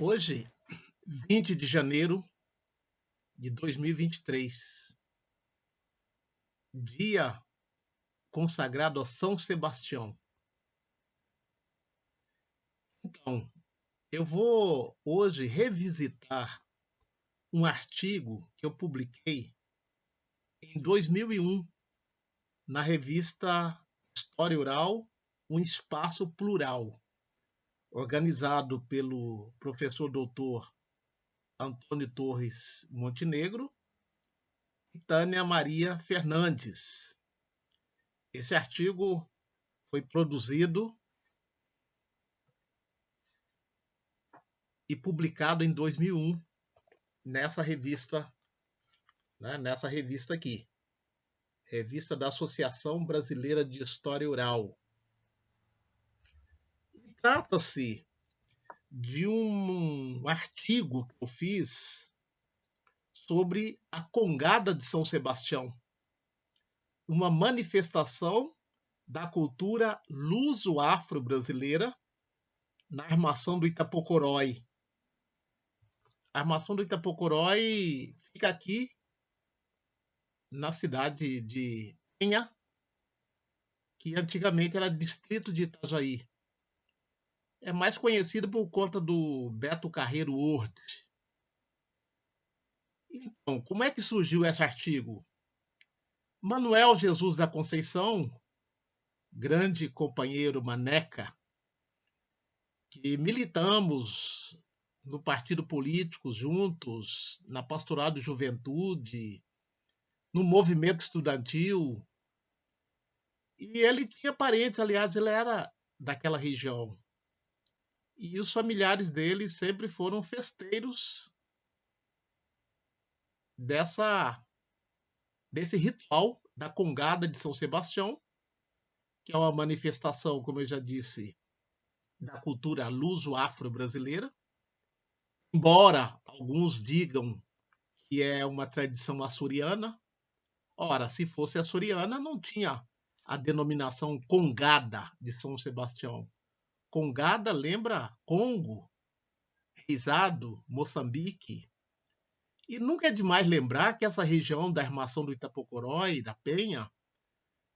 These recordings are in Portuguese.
Hoje, 20 de janeiro de 2023, dia consagrado a São Sebastião. Então, eu vou hoje revisitar um artigo que eu publiquei em 2001 na revista História Oral, um espaço plural, organizado pelo professor doutor Antônio Torres Montenegro e Tânia Maria Fernandes. Esse artigo foi produzido e publicado em 2001 nessa revista, né, nessa revista aqui, revista da Associação Brasileira de História Oral. Trata-se de um artigo que eu fiz sobre a Congada de São Sebastião, uma manifestação da cultura luso-afro-brasileira na Armação do Itapocorói. A Armação do Itapocorói fica aqui na cidade de Penha, que antigamente era distrito de Itajaí. É mais conhecido por conta do Beto Carreiro Worth. Então, como é que surgiu esse artigo? Manuel Jesus da Conceição, grande companheiro Maneca, que militamos no partido político juntos, na pastoral de juventude, no movimento estudantil. E ele tinha parentes, aliás, ele era daquela região. E os familiares dele sempre foram festeiros desse ritual da Congada de São Sebastião, que é uma manifestação, como eu já disse, da cultura luso-afro-brasileira. Embora alguns digam que é uma tradição açoriana, ora, se fosse açoriana, não tinha a denominação Congada de São Sebastião. Congada lembra Congo, Reisado, Moçambique. E nunca é demais lembrar que essa região da Armação do Itapocorói, da Penha,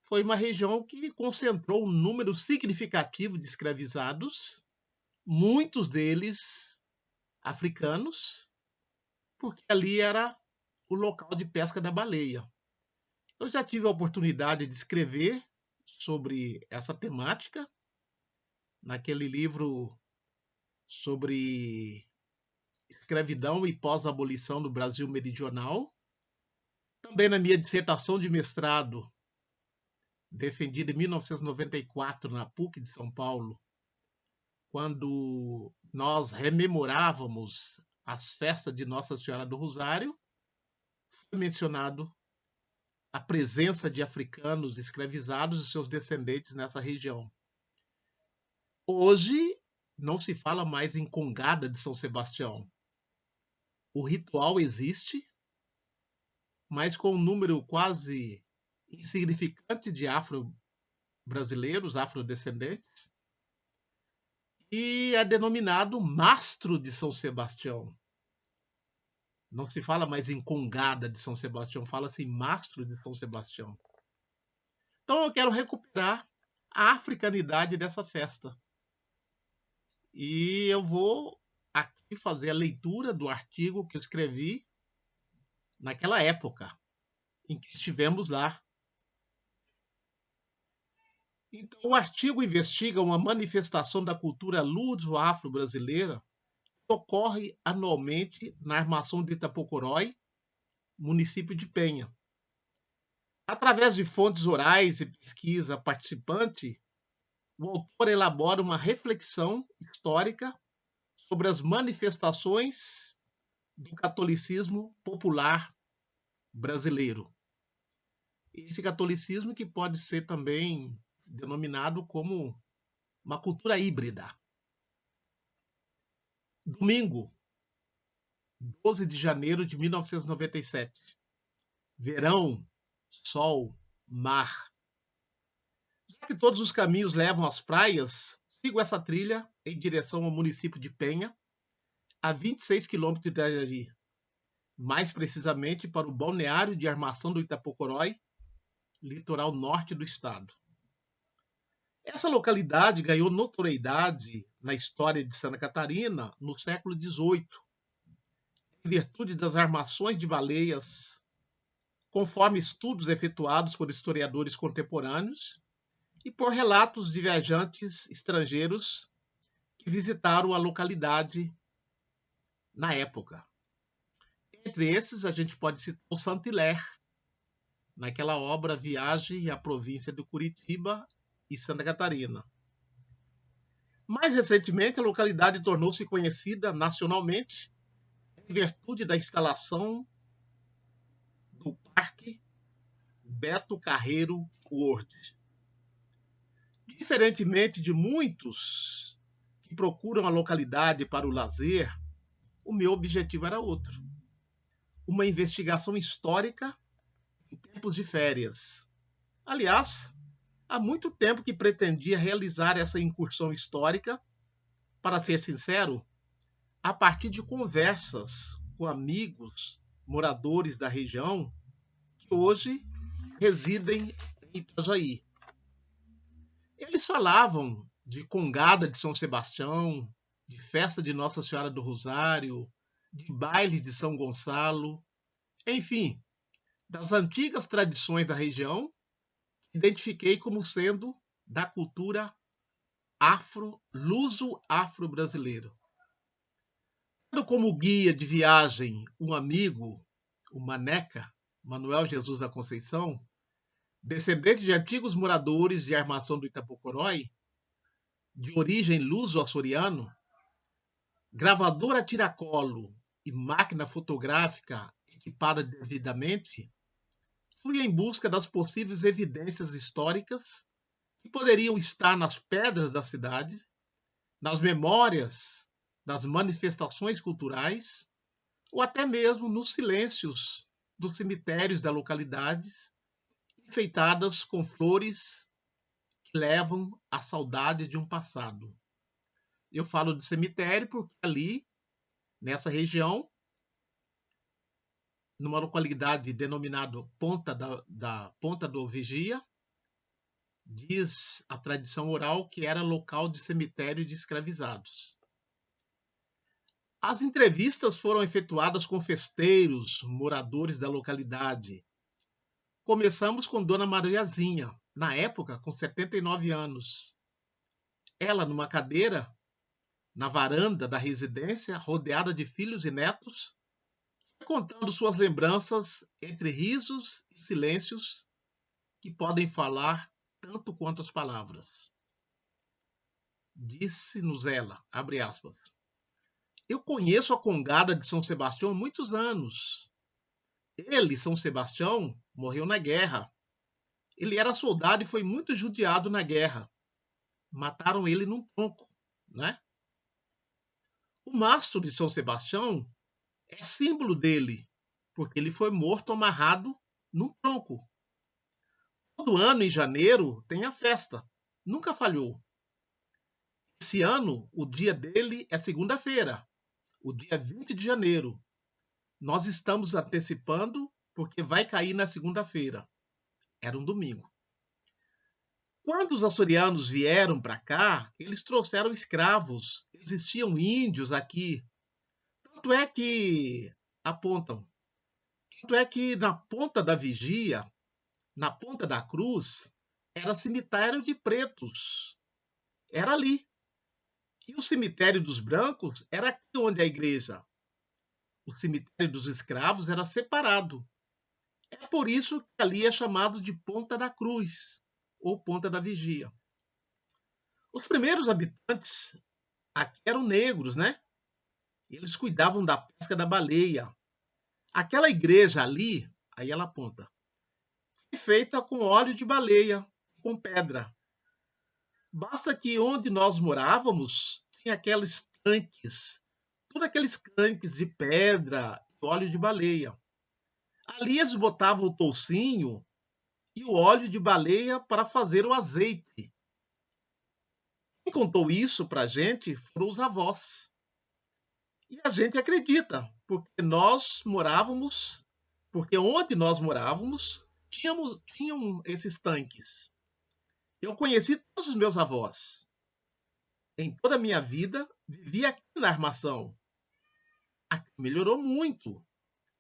foi uma região que concentrou um número significativo de escravizados, muitos deles africanos, porque ali era o local de pesca da baleia. Eu já tive a oportunidade de escrever sobre essa temática naquele livro sobre escravidão e pós-abolição no Brasil Meridional. Também na minha dissertação de mestrado, defendida em 1994 na PUC de São Paulo, quando nós rememorávamos as festas de Nossa Senhora do Rosário, foi mencionado a presença de africanos escravizados e seus descendentes nessa região. Hoje não se fala mais em Congada de São Sebastião. O ritual existe, mas com um número quase insignificante de afro-brasileiros, afrodescendentes, e é denominado Mastro de São Sebastião. Não se fala mais em Congada de São Sebastião, fala-se em Mastro de São Sebastião. Então eu quero recuperar a africanidade dessa festa. E eu vou aqui fazer a leitura do artigo que eu escrevi naquela época em que estivemos lá. Então, o artigo investiga uma manifestação da cultura luso-afro-brasileira que ocorre anualmente na Armação de Itapocorói, município de Penha. Através de fontes orais e pesquisa participante, o autor elabora uma reflexão histórica sobre as manifestações do catolicismo popular brasileiro. Esse catolicismo que pode ser também denominado como uma cultura híbrida. Domingo, 12 de janeiro de 1997. Verão, sol, mar. Já que todos os caminhos levam às praias, sigo essa trilha em direção ao município de Penha, a 26 quilômetros de Itajaí, mais precisamente para o balneário de Armação do Itapocorói, litoral norte do estado. Essa localidade ganhou notoriedade na história de Santa Catarina no século XVIII, em virtude das armações de baleias, conforme estudos efetuados por historiadores contemporâneos e por relatos de viajantes estrangeiros que visitaram a localidade na época. Entre esses, a gente pode citar o Saint-Hilaire, naquela obra Viagem à Província do Curitiba e Santa Catarina. Mais recentemente, a localidade tornou-se conhecida nacionalmente em virtude da instalação do Parque Beto Carreiro World. Diferentemente de muitos que procuram a localidade para o lazer, o meu objetivo era outro. Uma investigação histórica em tempos de férias. Aliás, há muito tempo que pretendia realizar essa incursão histórica, para ser sincero, a partir de conversas com amigos moradores da região que hoje residem em Itajaí. Eles falavam de Congada de São Sebastião, de festa de Nossa Senhora do Rosário, de bailes de São Gonçalo, enfim, das antigas tradições da região, identifiquei como sendo da cultura luso-afro-brasileiro. Tendo como guia de viagem um amigo, o Maneca, Manuel Jesus da Conceição, descendente de antigos moradores de Armação do Itapocorói, de origem luso-açoriano, gravador a tiracolo e máquina fotográfica equipada devidamente, fui em busca das possíveis evidências históricas que poderiam estar nas pedras da cidade, nas memórias das manifestações culturais, ou até mesmo nos silêncios dos cemitérios da localidade, enfeitadas com flores que levam à saudade de um passado. Eu falo de cemitério porque ali, nessa região, numa localidade denominada Ponta do Vigia, diz a tradição oral que era local de cemitério de escravizados. As entrevistas foram efetuadas com festeiros, moradores da localidade. Começamos com Dona Mariazinha, na época com 79 anos. Ela numa cadeira, na varanda da residência, rodeada de filhos e netos, contando suas lembranças entre risos e silêncios que podem falar tanto quanto as palavras. Disse-nos ela, abre aspas, eu conheço a Congada de São Sebastião há muitos anos. Ele, São Sebastião, morreu na guerra. Ele era soldado e foi muito judiado na guerra. Mataram ele num tronco, né? O mastro de São Sebastião é símbolo dele, porque ele foi morto amarrado num tronco. Todo ano, em janeiro, tem a festa. Nunca falhou. Esse ano, o dia dele é segunda-feira, o dia 20 de janeiro. Nós estamos antecipando porque vai cair na segunda-feira. Era um domingo. Quando os açorianos vieram para cá, eles trouxeram escravos. Existiam índios aqui. Tanto é que apontam. Tanto é que na ponta da vigia, na ponta da cruz, era cemitério de pretos. Era ali. E o cemitério dos brancos era aqui onde é a igreja. O cemitério dos escravos era separado. É por isso que ali é chamado de Ponta da Cruz, ou Ponta da Vigia. Os primeiros habitantes aqui eram negros, né? Eles cuidavam da pesca da baleia. Aquela igreja ali, aí ela aponta, foi feita com óleo de baleia, com pedra. Basta que onde nós morávamos tinha aqueles tanques, todos aqueles tanques de pedra e óleo de baleia. Ali eles botavam o toucinho e o óleo de baleia para fazer o azeite. Quem contou isso para a gente foram os avós. E a gente acredita, porque onde nós morávamos, tinham esses tanques. Eu conheci todos os meus avós. Em toda a minha vida, vivi aqui na Armação. Aqui melhorou muito.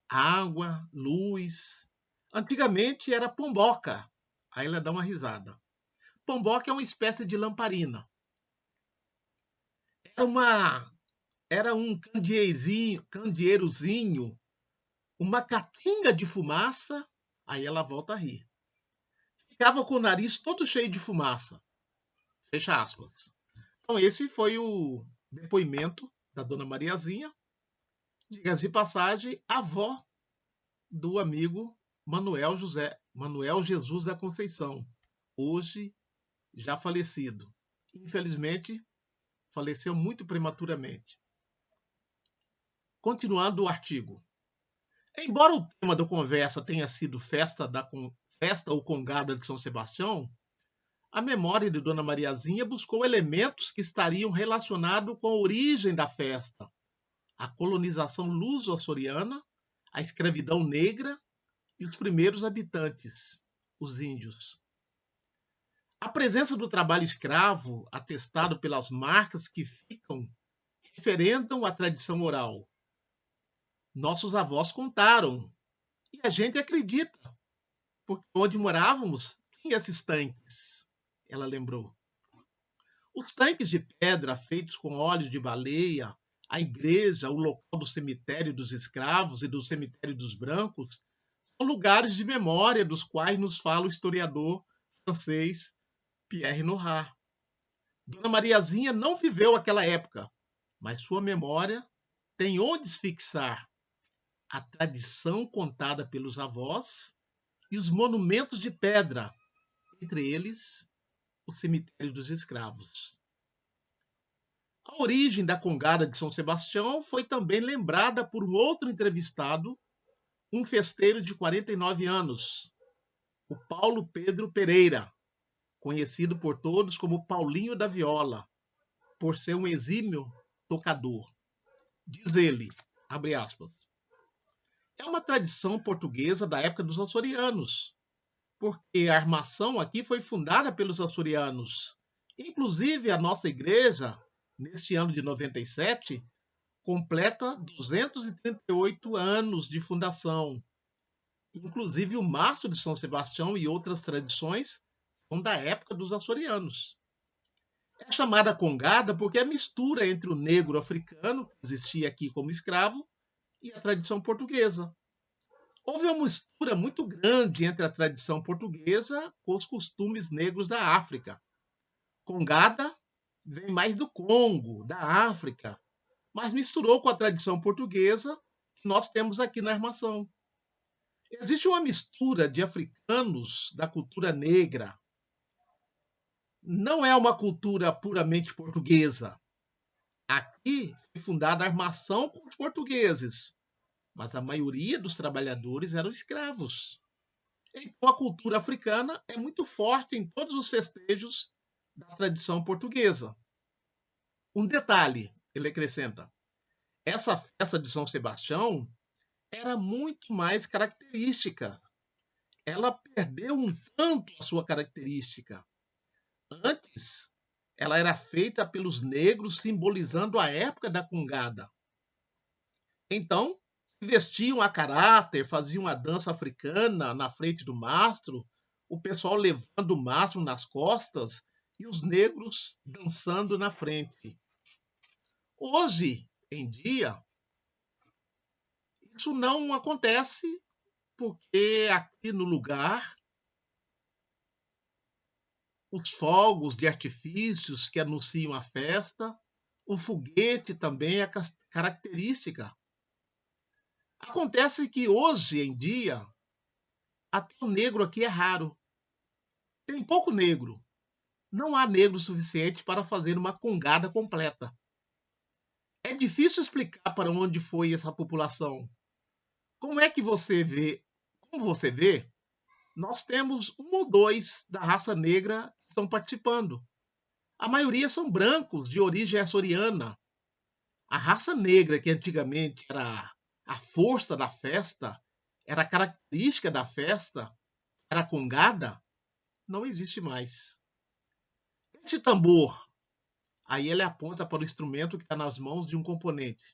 Água, luz. Antigamente era pomboca. Aí ela dá uma risada. Pomboca é uma espécie de lamparina. Era uma Era um candeeirozinho, uma catinga de fumaça, aí ela volta a rir. Ficava com o nariz todo cheio de fumaça. Fecha aspas. Então, esse foi o depoimento da dona Mariazinha, diga-se de passagem, avó do amigo Manuel Jesus da Conceição, hoje já falecido. Infelizmente, faleceu muito prematuramente. Continuando o artigo. Embora o tema da conversa tenha sido festa ou congada de São Sebastião, a memória de Dona Mariazinha buscou elementos que estariam relacionados com a origem da festa, a colonização luso-açoriana, a escravidão negra e os primeiros habitantes, os índios. A presença do trabalho escravo, atestado pelas marcas que ficam, referendam a tradição oral. Nossos avós contaram, e a gente acredita, porque onde morávamos tinha esses tanques, ela lembrou. Os tanques de pedra feitos com óleo de baleia, a igreja, o local do cemitério dos escravos e do cemitério dos brancos, são lugares de memória dos quais nos fala o historiador francês Pierre Nora. Dona Mariazinha não viveu aquela época, mas sua memória tem onde se fixar a tradição contada pelos avós e os monumentos de pedra, entre eles o cemitério dos escravos. A origem da congada de São Sebastião foi também lembrada por um outro entrevistado, um festeiro de 49 anos, o Paulo Pedro Pereira, conhecido por todos como Paulinho da Viola, por ser um exímio tocador. Diz ele, abre aspas, é uma tradição portuguesa da época dos açorianos, porque a armação aqui foi fundada pelos açorianos. Inclusive, a nossa igreja, neste ano de 97, completa 238 anos de fundação. Inclusive, o Mastro de São Sebastião e outras tradições são da época dos açorianos. É chamada congada porque é a mistura entre o negro africano, que existia aqui como escravo, e a tradição portuguesa. Houve uma mistura muito grande entre a tradição portuguesa com os costumes negros da África. Congada vem mais do Congo, da África, mas misturou com a tradição portuguesa que nós temos aqui na Armação. Existe uma mistura de africanos da cultura negra. Não é uma cultura puramente portuguesa. Aqui foi fundada a Armação com os portugueses, mas a maioria dos trabalhadores eram escravos. Então, a cultura africana é muito forte em todos os festejos da tradição portuguesa. Um detalhe, ele acrescenta, essa festa de São Sebastião era muito mais característica. Ela perdeu um tanto a sua característica. Antes, ela era feita pelos negros, simbolizando a época da congada. Então, vestiam a caráter, faziam a dança africana na frente do mastro, o pessoal levando o mastro nas costas e os negros dançando na frente. Hoje em dia, isso não acontece porque aqui no lugar os fogos de artifícios que anunciam a festa, o foguete também é característica. Acontece que hoje em dia, até o negro aqui é raro. Tem pouco negro. Não há negro suficiente para fazer uma congada completa. É difícil explicar para onde foi essa população. Como é que você vê? Como você vê, nós temos um ou dois da raça negra que estão participando. A maioria são brancos, de origem açoriana. A raça negra, que antigamente era a força da festa, era a característica da festa, era a congada, não existe mais. Esse tambor, aí ele aponta para o instrumento que está nas mãos de um componente.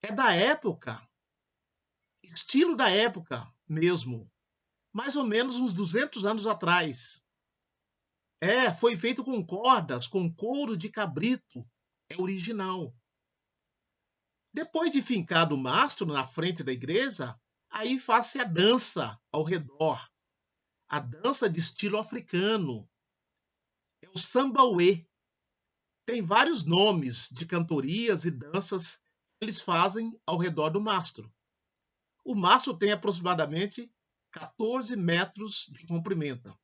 É da época, estilo da época mesmo, mais ou menos uns 200 anos atrás. Foi feito com cordas, com couro de cabrito, é original. Depois de fincado o mastro na frente da igreja, aí faz-se a dança ao redor, a dança de estilo africano, é o sambauê. Tem vários nomes de cantorias e danças que eles fazem ao redor do mastro. O mastro tem aproximadamente 14 metros de comprimento.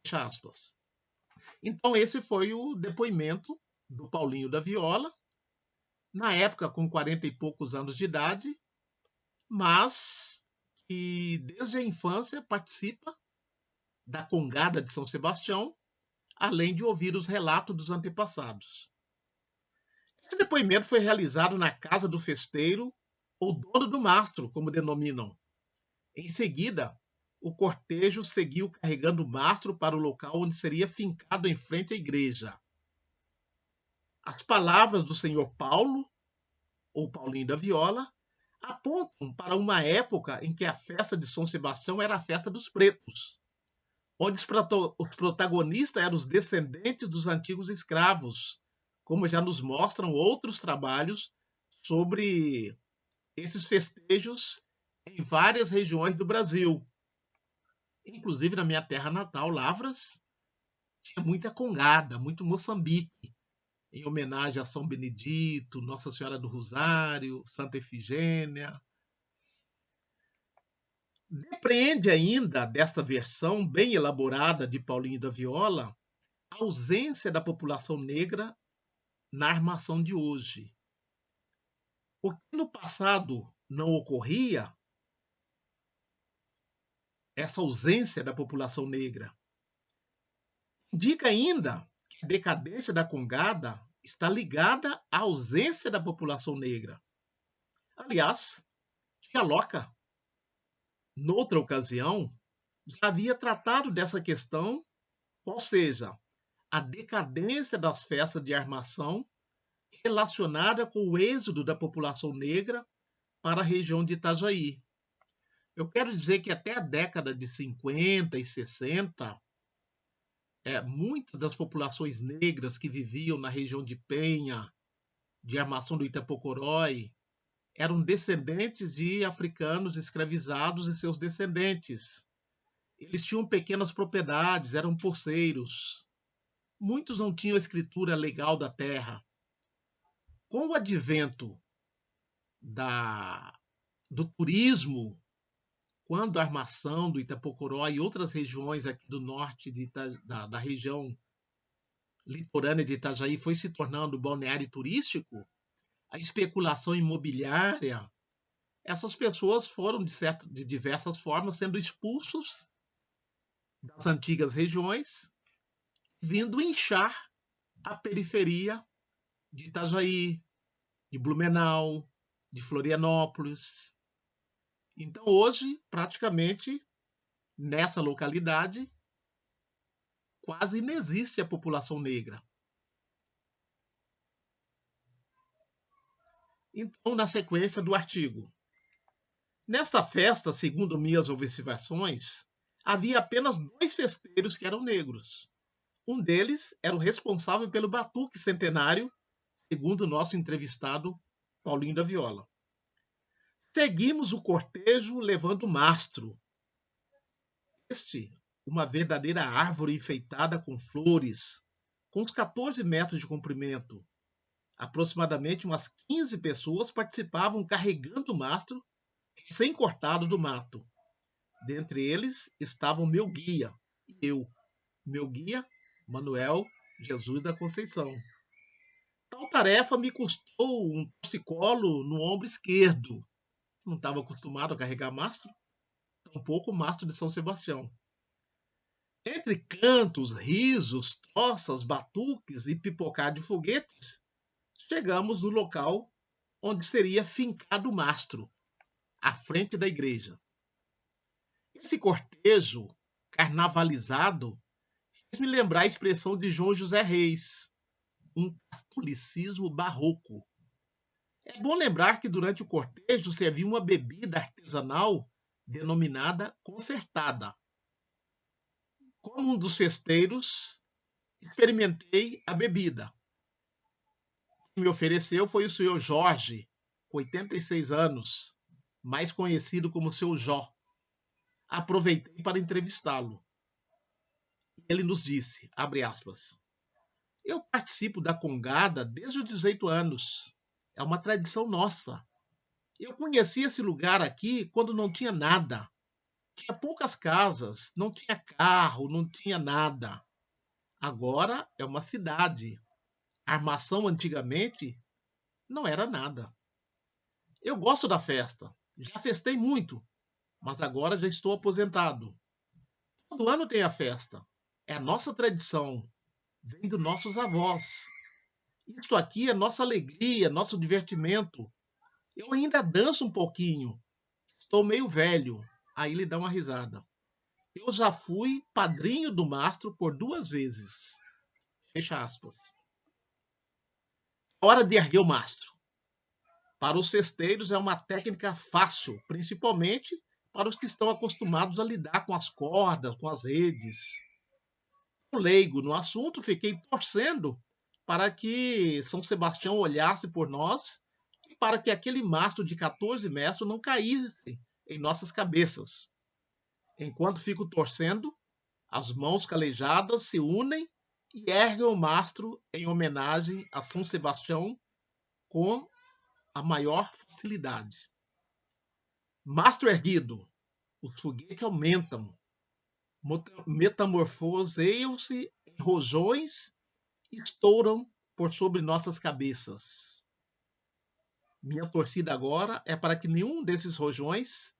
Fecha aspas. Então, esse foi o depoimento do Paulinho da Viola, na época com 40 e poucos anos de idade, mas que desde a infância participa da Congada de São Sebastião, além de ouvir os relatos dos antepassados. Esse depoimento foi realizado na casa do festeiro, ou dono do mastro, como denominam. Em seguida, o cortejo seguiu carregando o mastro para o local onde seria fincado em frente à igreja. As palavras do senhor Paulo, ou Paulinho da Viola, apontam para uma época em que a festa de São Sebastião era a festa dos pretos, onde os protagonistas eram os descendentes dos antigos escravos, como já nos mostram outros trabalhos sobre esses festejos em várias regiões do Brasil. Inclusive na minha terra natal, Lavras, tinha muita congada, muito Moçambique, em homenagem a São Benedito, Nossa Senhora do Rosário, Santa Efigênia. Depreende ainda desta versão bem elaborada de Paulinho da Viola a ausência da população negra na armação de hoje. O que no passado não ocorria, essa ausência da população negra, indica ainda que a decadência da congada está ligada à ausência da população negra. Aliás, Tia Loca, noutra ocasião, já havia tratado dessa questão, ou seja, a decadência das festas de armação relacionada com o êxodo da população negra para a região de Itajaí. Eu quero dizer que até a década de 50 e 60, muitas das populações negras que viviam na região de Penha, de Armação do Itapocorói, eram descendentes de africanos escravizados e seus descendentes. Eles tinham pequenas propriedades, eram poceiros. Muitos não tinham a escritura legal da terra. Com o advento do turismo, quando a Armação do Itapocoró e outras regiões aqui do norte da região litorânea de Itajaí foi se tornando balneário turístico, a especulação imobiliária, essas pessoas foram, de diversas formas, sendo expulsos das antigas regiões, vindo inchar a periferia de Itajaí, de Blumenau, de Florianópolis. Então, hoje, praticamente, nessa localidade, quase inexiste a população negra. Então, na sequência do artigo. Nesta festa, segundo minhas observações, havia apenas 2 festeiros que eram negros. Um deles era o responsável pelo batuque centenário, segundo o nosso entrevistado Paulinho da Viola. Seguimos o cortejo levando o mastro. Uma verdadeira árvore enfeitada com flores, com uns 14 metros de comprimento. Aproximadamente umas 15 pessoas participavam carregando o mastro recém-cortado do mato. Dentre eles estavam meu guia e eu, meu guia, Manuel Jesus da Conceição. Tal tarefa me custou um torcicolo no ombro esquerdo. Não estava acostumado a carregar mastro, tampouco o mastro de São Sebastião. Entre cantos, risos, tossas, batuques e pipocar de foguetes, chegamos no local onde seria fincado o mastro, à frente da igreja. Esse cortejo carnavalizado fez-me lembrar a expressão de João José Reis, um catolicismo barroco. É bom lembrar que durante o cortejo servia uma bebida artesanal denominada concertada. Como um dos festeiros, experimentei a bebida. Quem me ofereceu foi o senhor Jorge, com 86 anos, mais conhecido como seu Jó. Aproveitei para entrevistá-lo. Ele nos disse, abre aspas, eu participo da Congada desde os 18 anos. É uma tradição nossa. Eu conheci esse lugar aqui quando não tinha nada. Tinha poucas casas, não tinha carro, não tinha nada. Agora é uma cidade. A armação antigamente não era nada. Eu gosto da festa. Já festei muito, mas agora já estou aposentado. Todo ano tem a festa. É a nossa tradição. Vem dos nossos avós. Isto aqui é nossa alegria, nosso divertimento. Eu ainda danço um pouquinho. Estou meio velho. Aí ele dá uma risada. Eu já fui padrinho do mastro por 2 vezes. Fecha aspas. Hora de erguer o mastro. Para os festeiros é uma técnica fácil, principalmente para os que estão acostumados a lidar com as cordas, com as redes. Eu, leigo no assunto, fiquei torcendo para que São Sebastião olhasse por nós e para que aquele mastro de 14 metros não caísse em nossas cabeças. Enquanto fico torcendo, as mãos calejadas se unem e erguem o mastro em homenagem a São Sebastião com a maior facilidade. Mastro erguido, os foguetes aumentam, metamorfoseiam-se em rojões e estouram por sobre nossas cabeças. Minha torcida agora é para que nenhum desses rojões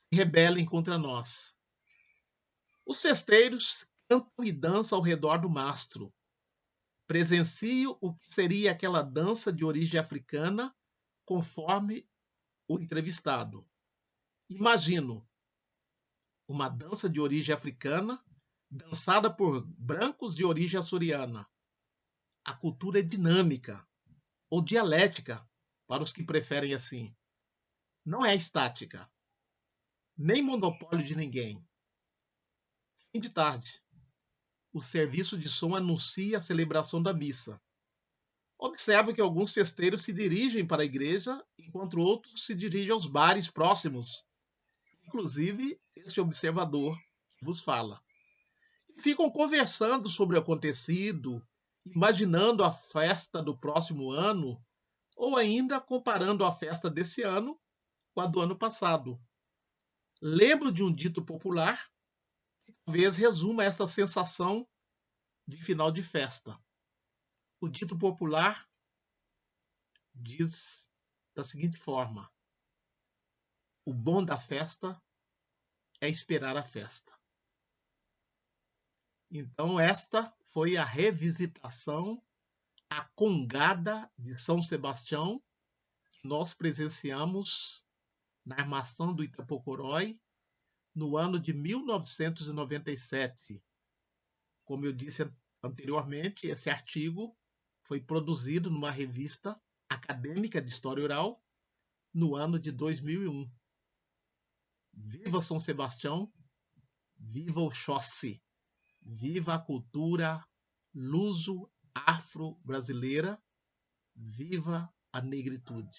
se rebelem contra nós. Os festeiros cantam e dançam ao redor do mastro. Presencio o que seria aquela dança de origem africana, conforme o entrevistado. Imagino uma dança de origem africana, dançada por brancos de origem açoriana. A cultura é dinâmica, ou dialética, para os que preferem assim. Não é estática, nem monopólio de ninguém. Fim de tarde. O serviço de som anuncia a celebração da missa. Observo que alguns festeiros se dirigem para a igreja, enquanto outros se dirigem aos bares próximos, inclusive este observador que vos fala. Ficam conversando sobre o acontecido, imaginando a festa do próximo ano, ou ainda comparando a festa desse ano com a do ano passado. Lembro de um dito popular que talvez resuma essa sensação de final de festa. O dito popular diz da seguinte forma: o bom da festa é esperar a festa. Então, esta foi a revisitação à Congada de São Sebastião que nós presenciamos na armação do Itapocorói no ano de 1997. Como eu disse anteriormente, esse artigo foi produzido numa revista acadêmica de História Oral no ano de 2001. Viva São Sebastião, viva o Xóssi, viva a cultura luso-afro-brasileira, viva a negritude.